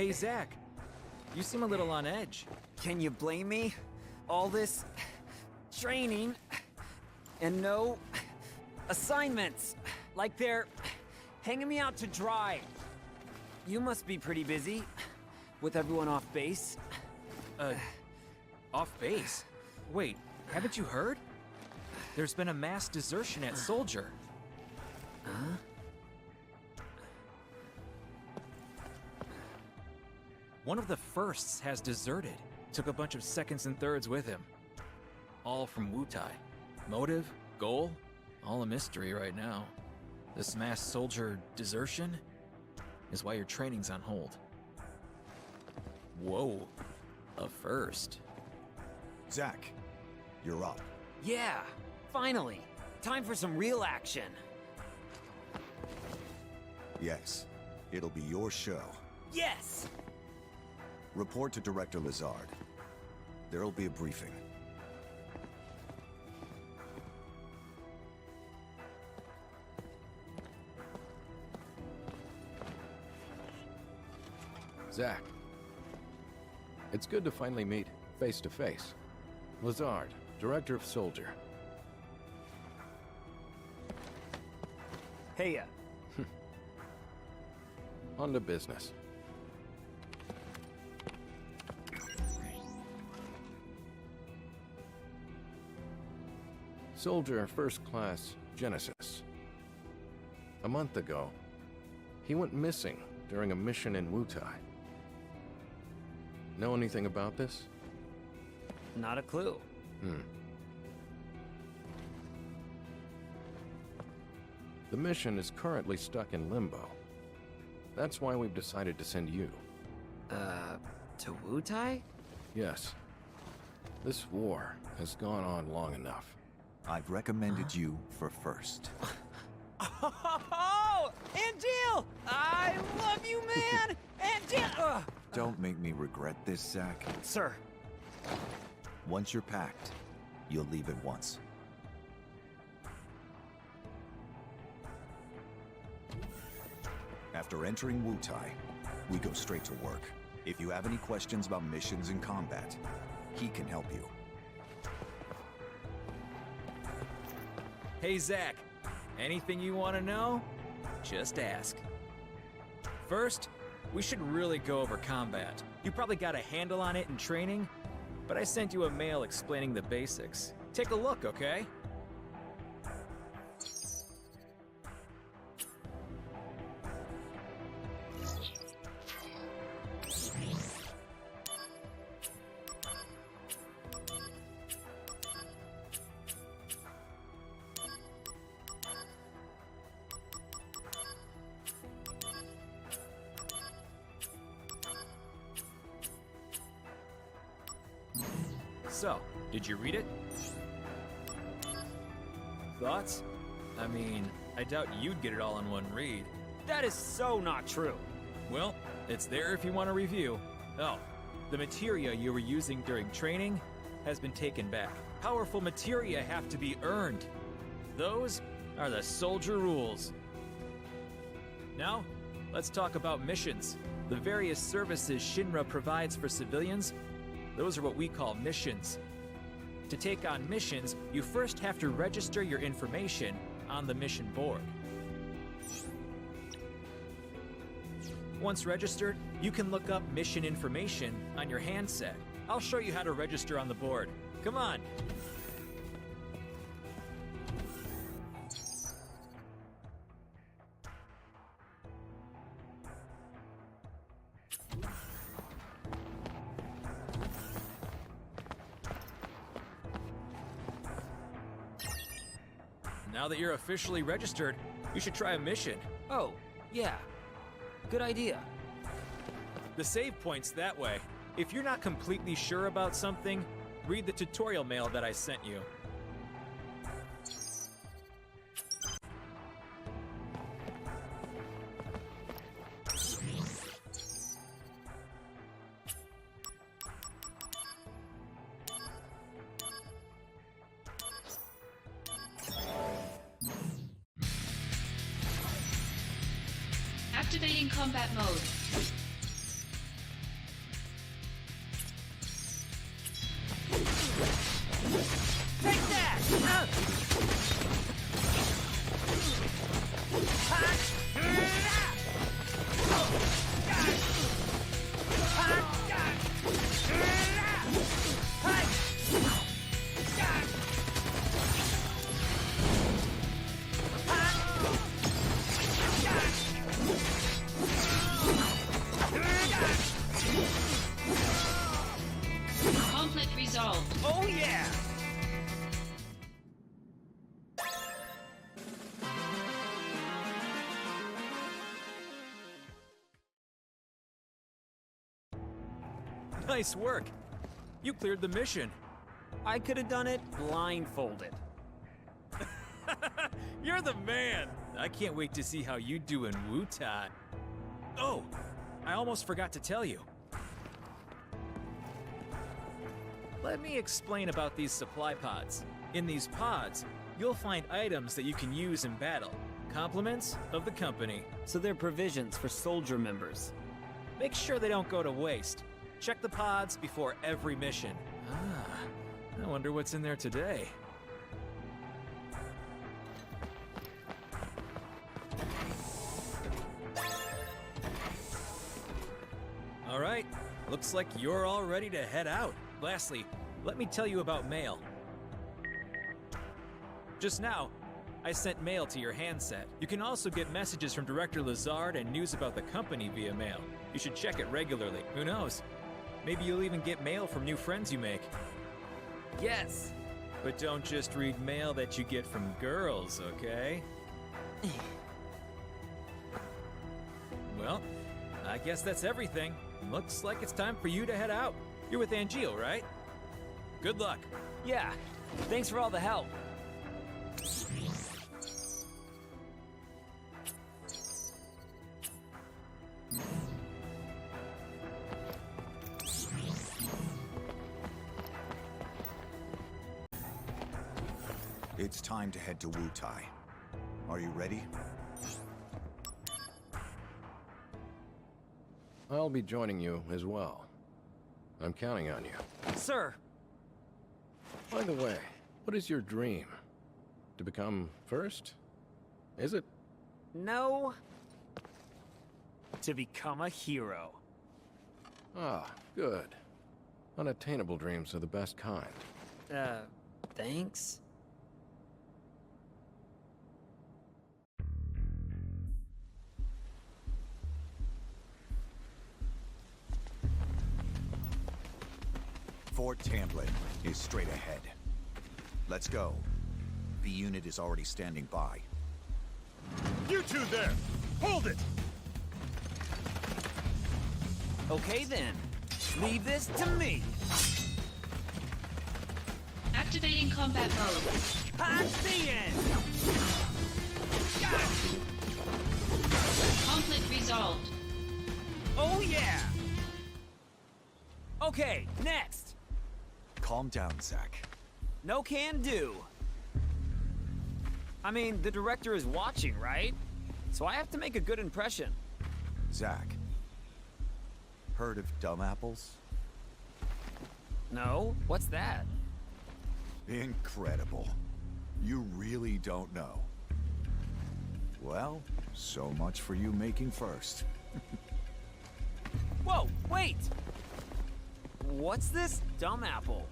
Hey, Zach. You seem a little on edge. Can you blame me? All this training and no assignments. Like they're hanging me out to dry. You must be pretty busy with everyone off base. Off base? Wait, haven't you heard? There's been a mass desertion at Soldier. Huh? One of the firsts has deserted. Took a bunch of seconds and thirds with him. All from Wutai. Motive, goal, all a mystery right now. This mass soldier desertion is why your training's on hold. Whoa, a first. Zach, you're up. Yeah, finally. Time for some real action. Yes, it'll be your show. Yes! Report to Director Lazard. There'll be a briefing. Zach. It's good to finally meet face to face. Lazard, Director of Soldier. Heya. On to business. Soldier First Class Genesis. A month ago, he went missing during a mission in Wutai. Know anything about this? Not a clue. The mission is currently stuck in limbo. That's why we've decided to send you. To Wutai? Yes. This war has gone on long enough. I've recommended you for first. Oh! Angeal! I love you, man! Angeal! Don't make me regret this, Zach. Sir. Once you're packed, you'll leave at once. After entering Wutai, we go straight to work. If you have any questions about missions and combat, he can help you. Hey, Zach. Anything you want to know? Just ask. First, we should really go over combat. You probably got a handle on it in training, but I sent you a mail explaining the basics. Take a look, okay? So, did you read it? Thoughts? I mean, I doubt you'd get it all in one read. That is so not true. Well, it's there if you want to review. Oh, the materia you were using during training has been taken back. Powerful materia have to be earned. Those are the soldier rules. Now, let's talk about missions. The various services Shinra provides for civilians, those are what we call missions. To take on missions, you first have to register your information on the mission board. Once registered, you can look up mission information on your handset. I'll show you how to register on the board. Come on. Now that you're officially registered, you should try a mission. Oh, yeah. Good idea. The save point's that way. If you're not completely sure about something, read the tutorial mail that I sent you. Activating combat mode. Conflict resolved. Oh yeah! Nice work. You cleared the mission. I could have done it blindfolded. You're the man. I can't wait to see how you do in Wu-Tai. Oh, I almost forgot to tell you. Let me explain about these supply pods. In these pods, you'll find items that you can use in battle. Compliments of the company. So they're provisions for soldier members. Make sure they don't go to waste. Check the pods before every mission. I wonder what's in there today. All right, looks like you're all ready to head out. Lastly, let me tell you about mail. Just now, I sent mail to your handset. You can also get messages from Director Lazard and news about the company via mail. You should check it regularly. Who knows? Maybe you'll even get mail from new friends you make. Yes! But don't just read mail that you get from girls, okay? Well, I guess that's everything. Looks like it's time for you to head out. You're with Angeal, right? Good luck. Yeah, thanks for all the help. It's time to head to Wu-Tai. Are you ready? I'll be joining you as well. I'm counting on you. Sir! By the way, what is your dream? To become first? Is it? No. To become a hero. Ah, good. Unattainable dreams are the best kind. Thanks? Fort Tamblin is straight ahead. Let's go. The unit is already standing by. You two there! Hold it! Okay then. Leave this to me. Activating combat mode. Hot the end! Conflict resolved. Oh yeah! Okay, next. Calm down, Zach. No can do. I mean, the director is watching, right? So I have to make a good impression. Zach. Heard of dumb apples? No? What's that? Incredible. You really don't know. Well, so much for you making first. Whoa, wait! What's this dumb apple?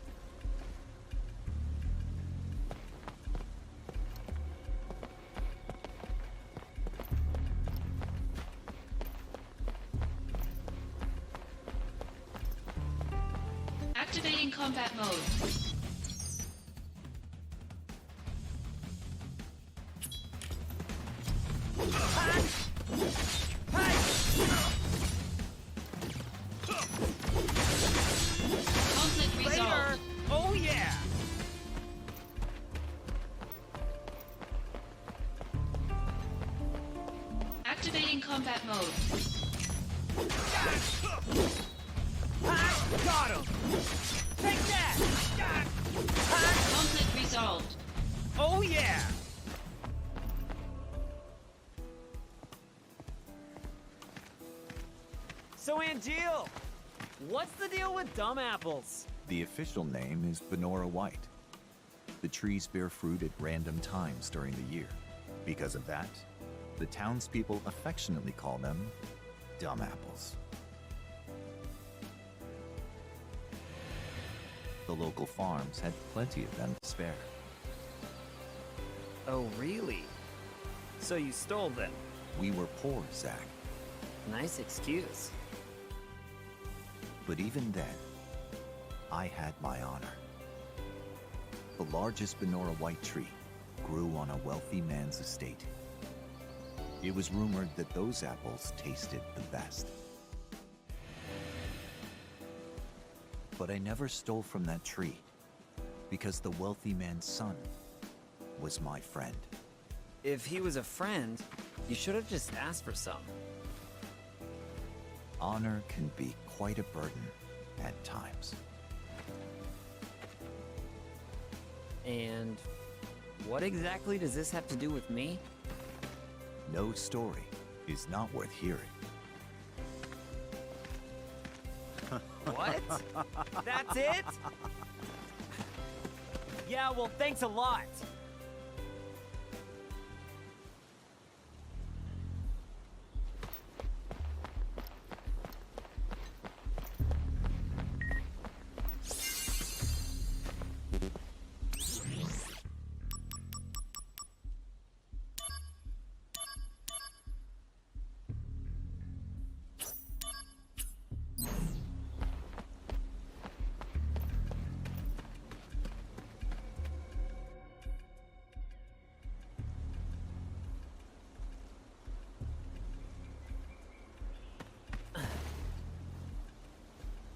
Activating combat mode. Conflict resolved. Oh yeah! Activating combat mode. Got him! Take that! Conflict resolved. Oh yeah! So Angeal, what's the deal with dumb apples? The official name is Benora White. The trees bear fruit at random times during the year. Because of that, the townspeople affectionately call them dumb apples. The local farms had plenty of them to spare. Oh, really? So you stole them? We were poor, Zach. Nice excuse. But even then, I had my honor. The largest Benora white tree grew on a wealthy man's estate. It was rumored that those apples tasted the best. But I never stole from that tree, because the wealthy man's son was my friend. If he was a friend, you should have just asked for some. Honor can be quite a burden at times. And what exactly does this have to do with me? No story is not worth hearing. What? That's it? Yeah, well, thanks a lot.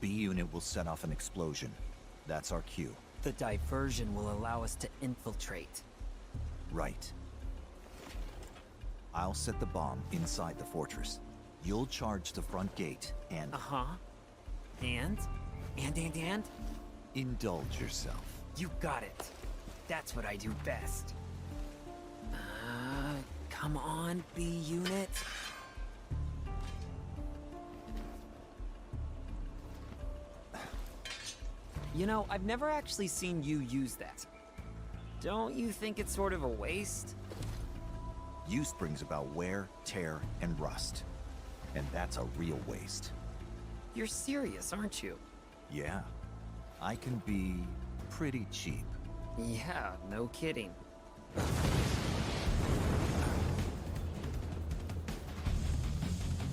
B unit will set off an explosion. That's our cue. The diversion will allow us to infiltrate. Right. I'll set the bomb inside the fortress. You'll charge the front gate and Uh-huh. And? And? indulge yourself. You got it. That's what I do best. Come on, B unit. You know, I've never actually seen you use that. Don't you think it's sort of a waste? Use brings about wear, tear, and rust. And that's a real waste. You're serious, aren't you? Yeah, I can be pretty cheap. Yeah, no kidding.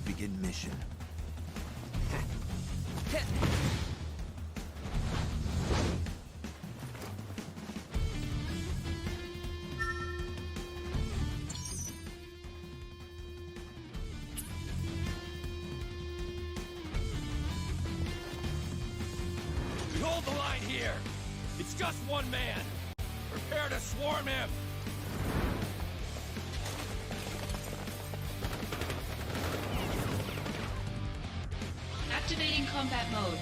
Begin mission. We hold the line here. It's just one man. Prepare to swarm him. Activating combat mode.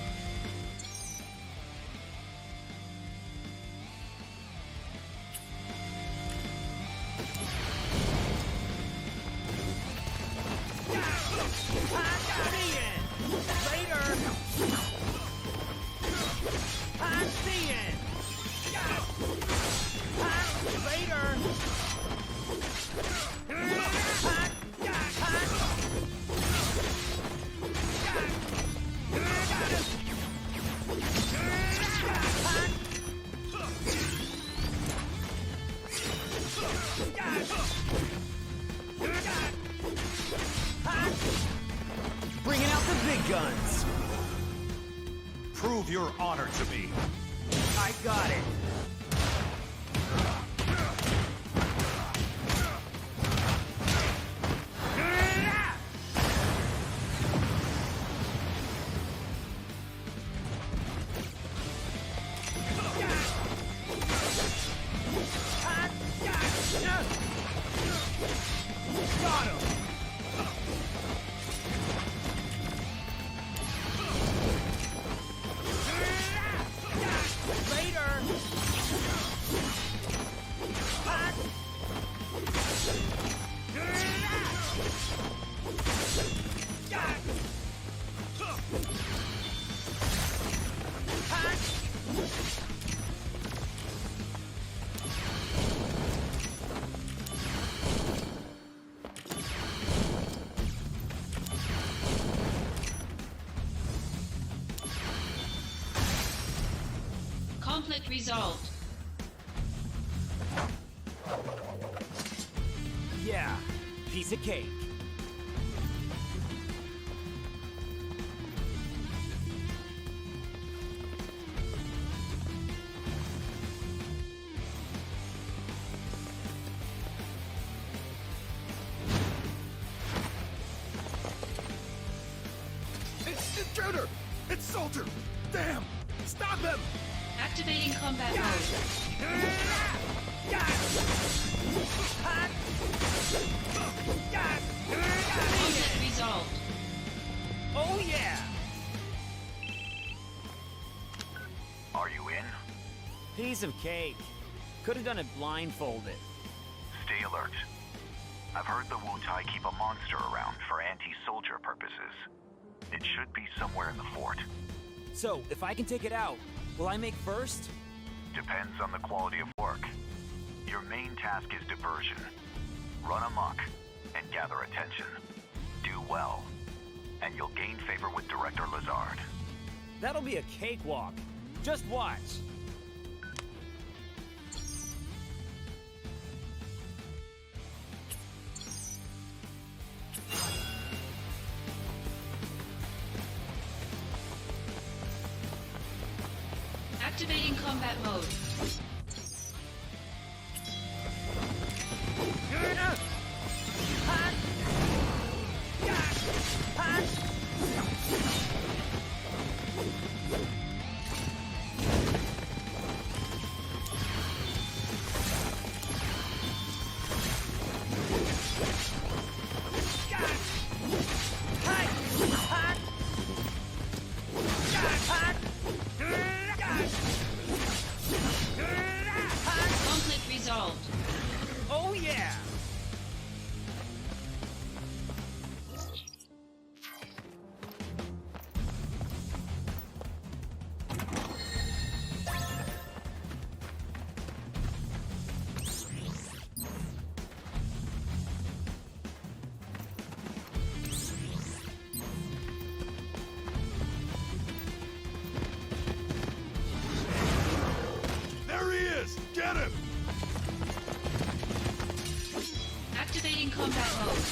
Bringing out the big guns. Prove your honor to me. I got it. Got him. Conflict resolved. Yeah, piece of cake. It's intruder! It's soldier! Damn! Stop him! Activating combat mode. Conflict resolved. Oh yeah! Are you in? Piece of cake. Could have done it blindfolded. Stay alert. I've heard the Wu-Tai keep a monster around for anti-soldier purposes. It should be somewhere in the fort. So, if I can take it out, will I make first? Depends on the quality of work. Your main task is diversion. Run amok and gather attention. Do well, and you'll gain favor with Director Lazard. That'll be a cakewalk. Just watch. Activating combat mode. Conflict resolved. Oh yeah! There he is! Get him! Activating combat mode.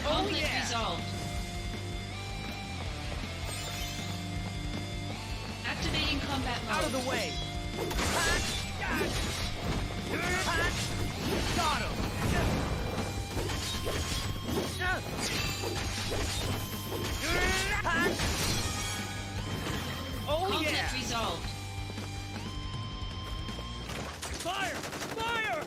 Conflict resolved. Activating combat mode. Out of the way! Got him! Oh Conflict yeah! resolved. Fire! Fire!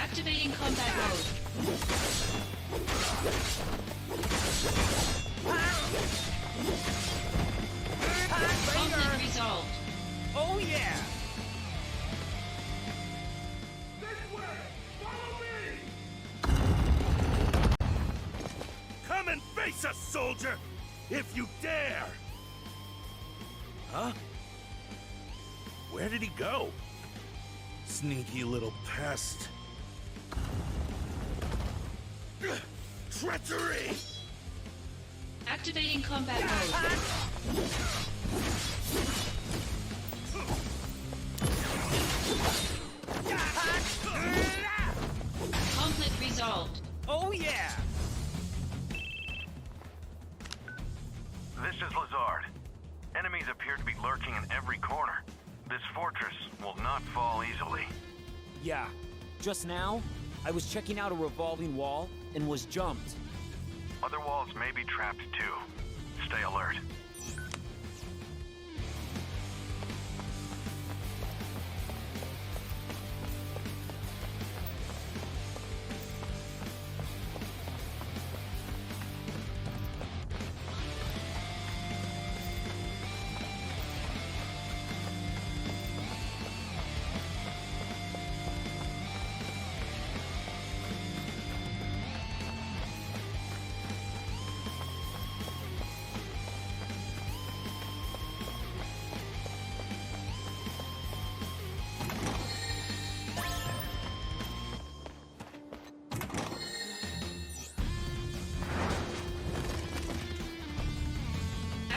Activating combat mode. Conflict resolved. Oh yeah! Come and face us, soldier! If you dare! Huh? Where did he go? Sneaky little pest. Treachery! Activating combat mode. Conflict resolved. Oh yeah! This is Lazard. Enemies appear to be lurking in every corner. This fortress will not fall easily. Yeah. Just now, I was checking out a revolving wall and was jumped. Other walls may be trapped too. Stay alert.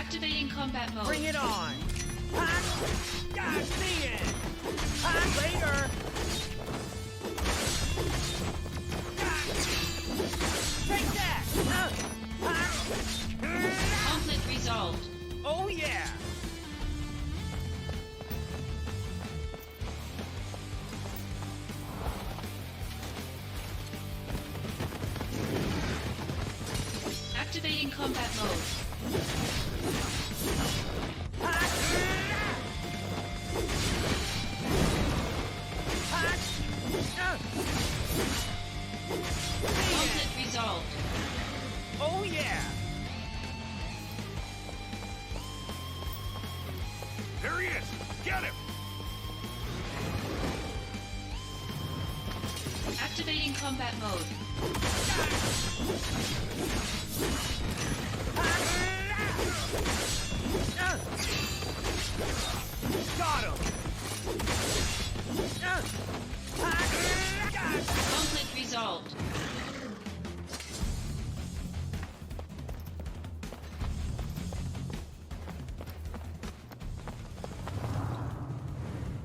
Activating combat mode. Bring it on! God, see it! Later! Take that! Conflict resolved. Oh yeah! Activating combat mode. Conflict resolved. Oh yeah! There he is! Get him! Activating combat mode. Got him! Conflict resolved.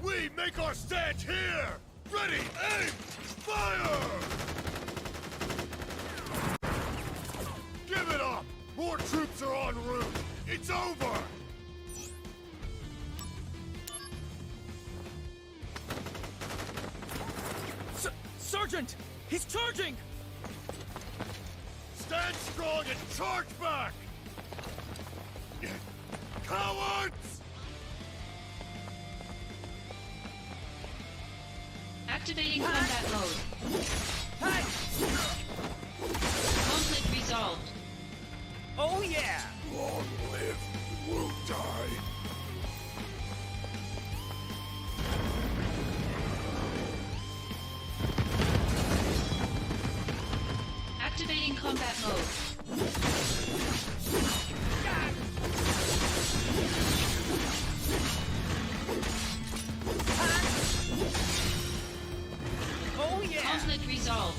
We make our stand here! Ready, aim, fire! Give it up! More troops are en route! It's over! Sergeant! He's charging! Stand strong and charge back! Cowards! Activating combat mode. Conflict resolved. Oh yeah! Long live Wu Tai! Activating combat mode. Oh yeah! Conflict resolved.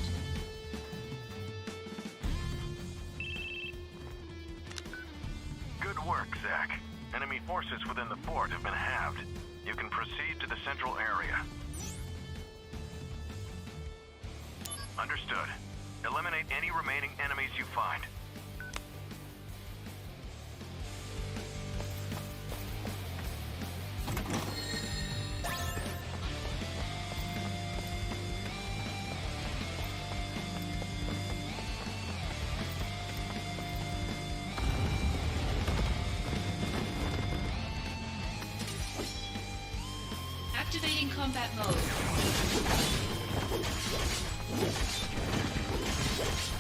Good work, Zach. Enemy forces within the fort have been halved. You can proceed to the central area. Understood. Eliminate any remaining enemies you find. Activating combat mode.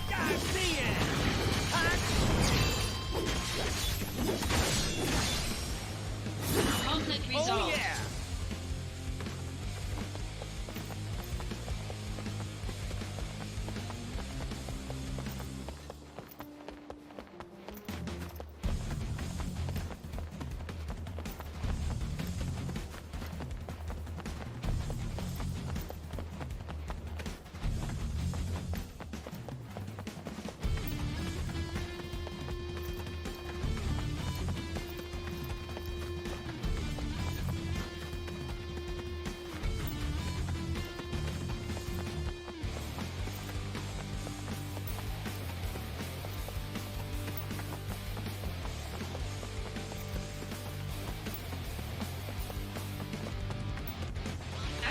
God, see it! Conflict Oh resolved. yeah!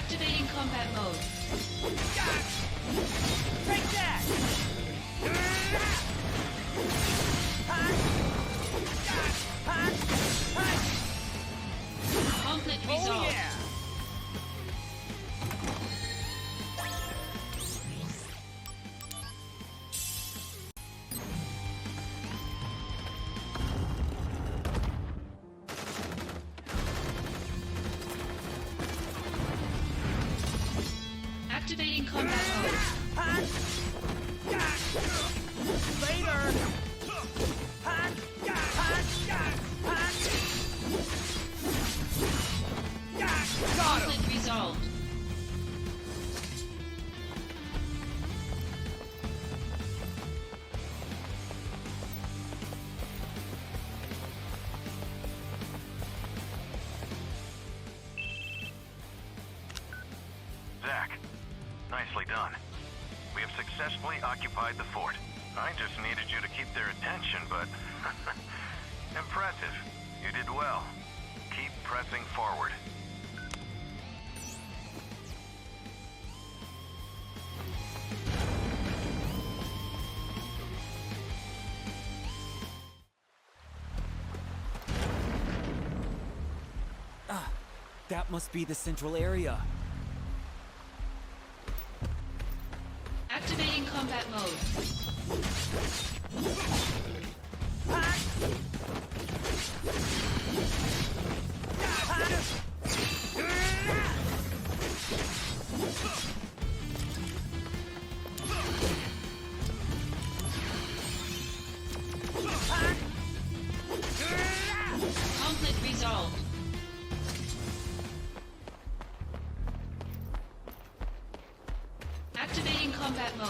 Activating combat mode. Take that! Conflict Oh resolved. yeah! Activating combat mode. Nicely done. We have successfully occupied the fort. I just needed you to keep their attention, but... impressive. You did well. Keep pressing forward. That must be the central area. Activating combat mode. Conflict resolved. Activating combat mode.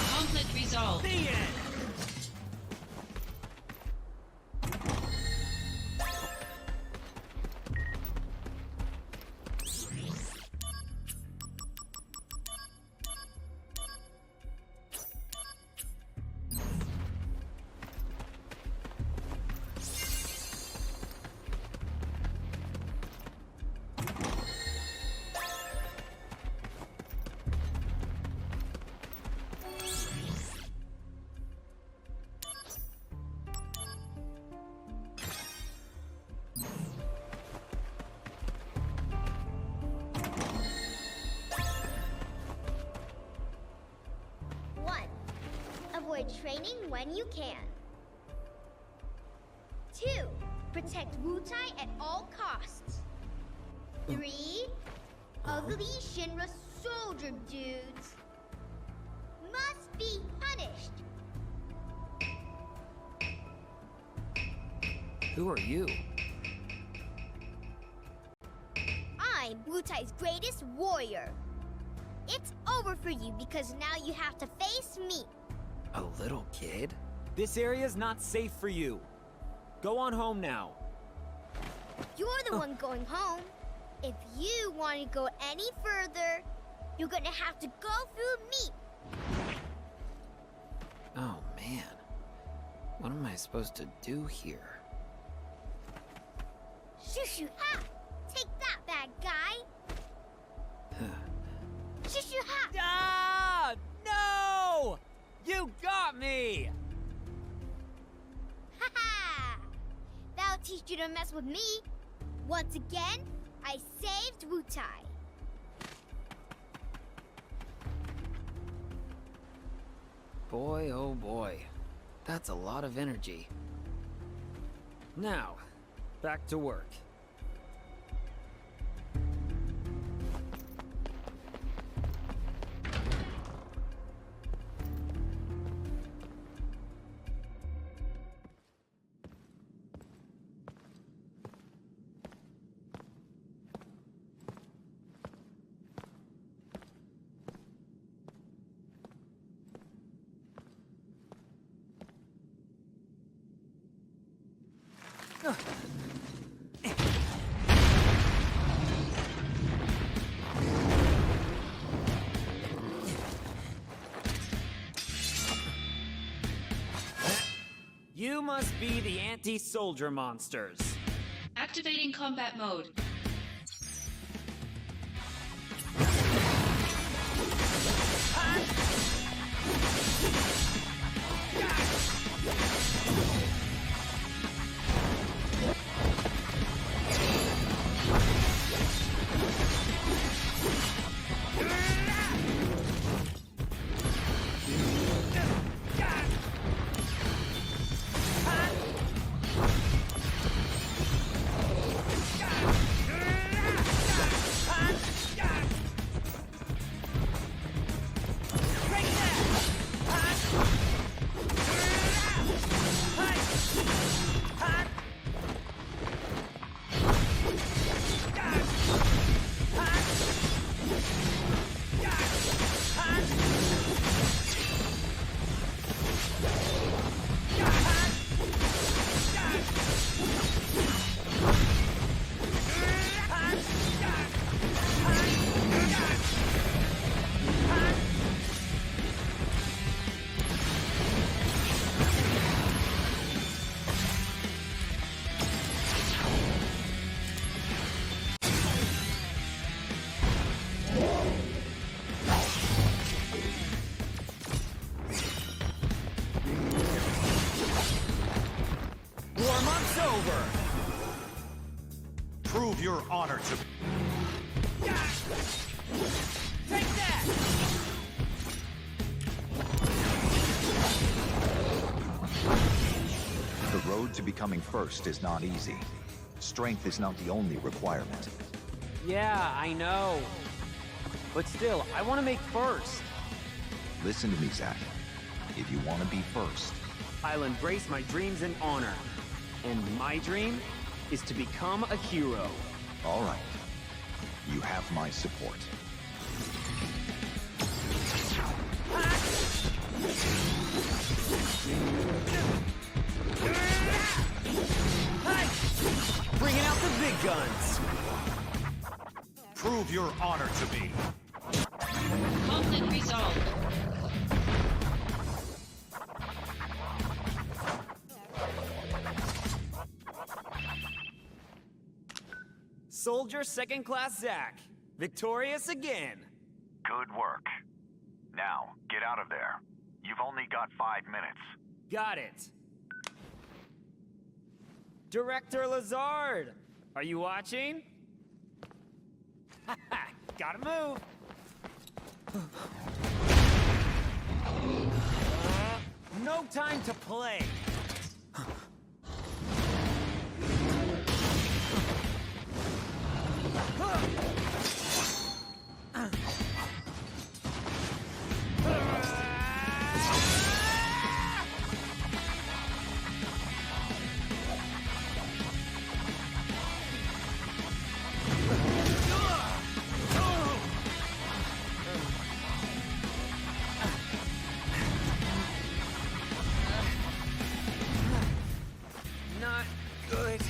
Conflict resolved. The end. Avoid training when you can. 2. Protect Wutai at all costs. 3. Ugly Shinra soldier dudes must be punished. Who are you? I'm Wutai's greatest warrior. It's over for you because now you have to face me. A little kid? This area's not safe for you. Go on home now. You're the one going home. If you want to go any further, you're gonna have to go through me. Oh man. What am I supposed to do here? Shoo-shoo ha! Take that, bad guy! Shoo-shoo ha! Ah! No! You got me! Ha ha! That'll teach you to mess with me. Once again, I saved Wutai. Boy, oh boy. That's a lot of energy. Now, back to work. You must be the anti-soldier monsters. Activating combat mode. your honor to me. Take that! The road to becoming first is not easy. Strength is not the only requirement. Yeah, I know. But still, I want to make first. Listen to me, Zack. If you want to be first, I'll embrace my dreams and honor. And my dream is to become a hero. all right. You have my support. Bringing out the big guns. Prove your honor to me. Conflict resolved. Soldier second class Zack. Victorious again. Good work. Now, get out of there. You've only got 5 minutes. Got it. Director Lazard, are you watching? Gotta move. No time to play. Not good.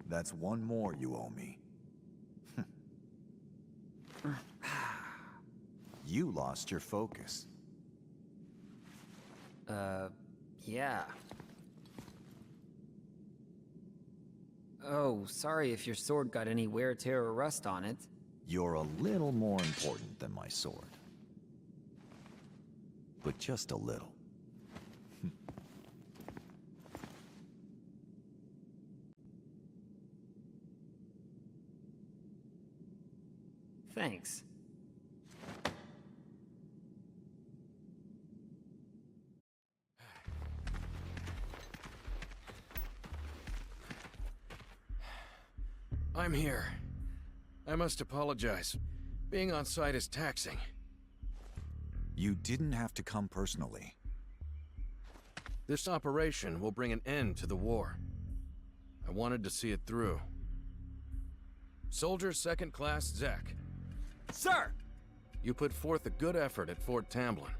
That's one more you owe me. You lost your focus. Yeah. Oh, sorry if your sword got any wear, tear, or rust on it. You're a little more important than my sword. But just a little. Thanks. I'm here. I must apologize. Being on site is taxing. You didn't have to come personally. This operation will bring an end to the war. I wanted to see it through. Soldier Second Class Zack. Sir! You put forth a good effort at Fort Tamblin.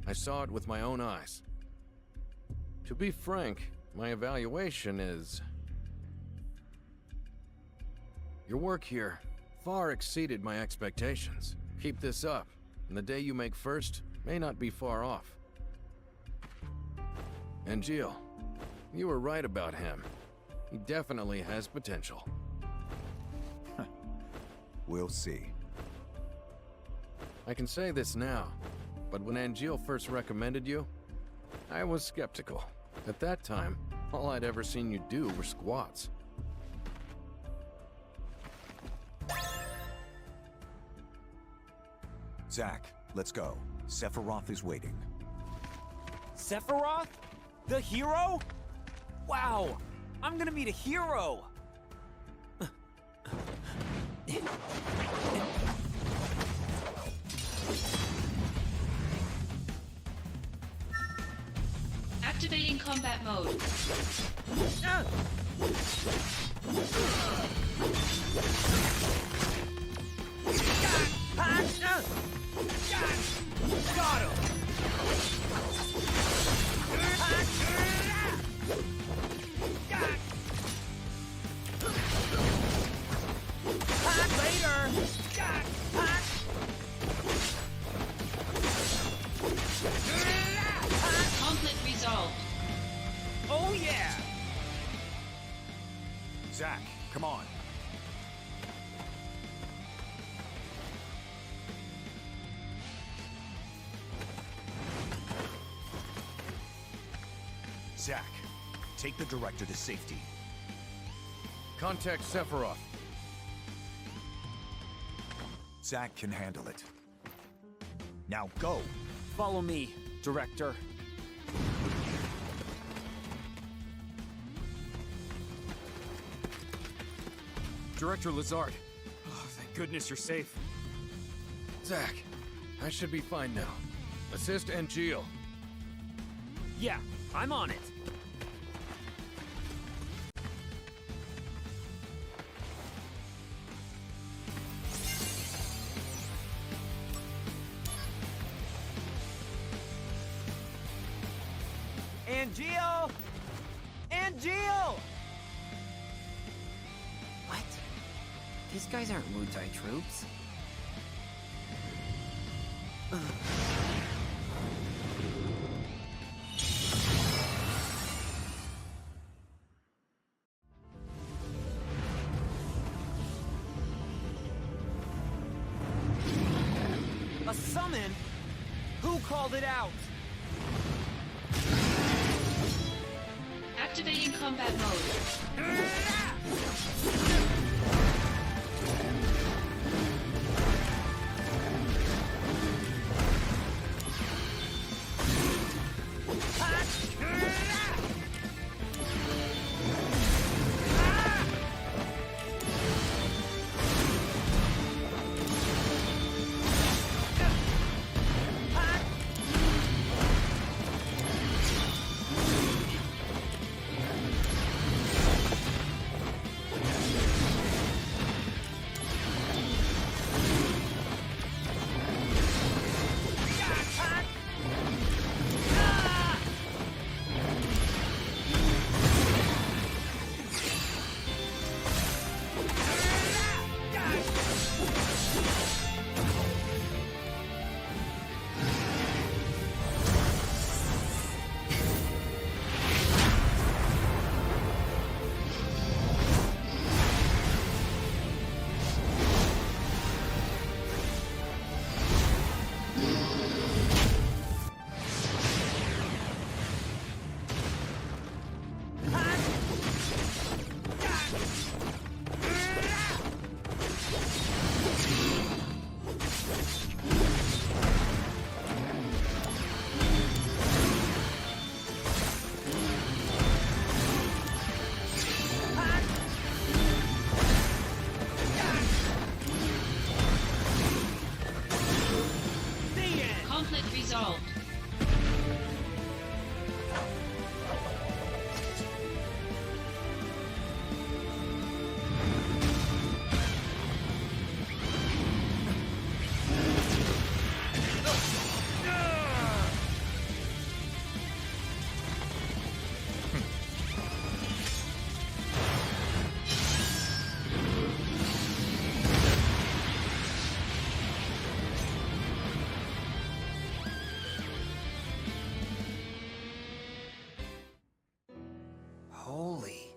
I saw it with my own eyes. To be frank, my evaluation is... Your work here far exceeded my expectations. Keep this up, and the day you make first may not be far off. And Jill, you were right about him. He definitely has potential. We'll see. I can say this now, but when Angeal first recommended you, I was skeptical. At that time, all I'd ever seen you do were squats. Zack, let's go. Sephiroth is waiting. Sephiroth? The hero? Wow! I'm gonna meet a hero! Activating combat mode. Got him! Later! Conflict resolved. Oh yeah! Zach, come on. Zach, take the director to safety. Contact Sephiroth. Zach can handle it. Now go! Follow me, Director. Director Lazard. Oh, thank goodness you're safe. Zach, I should be fine now. Assist Angel. Yeah, I'm on it. Angel! Angel! What? These guys aren't Wutai troops. A summon? Who called it out? Activating combat mode. Conflict resolved. Holy.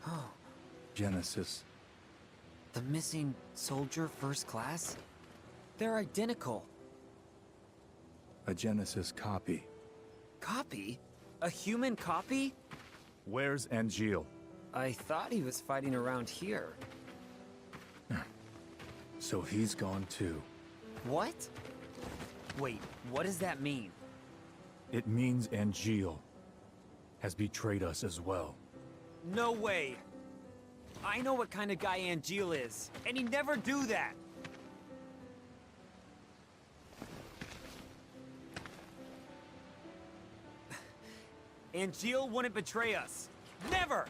Oh, Genesis. the missing soldier first class? They're identical. A Genesis copy. Copy? A human copy? Where's Angel? I thought he was fighting around here. So he's gone too. What? Wait, what does that mean? It means Angel has betrayed us as well. No way! I know what kind of guy Angel is, and he'd never do that! Angel wouldn't betray us. Never!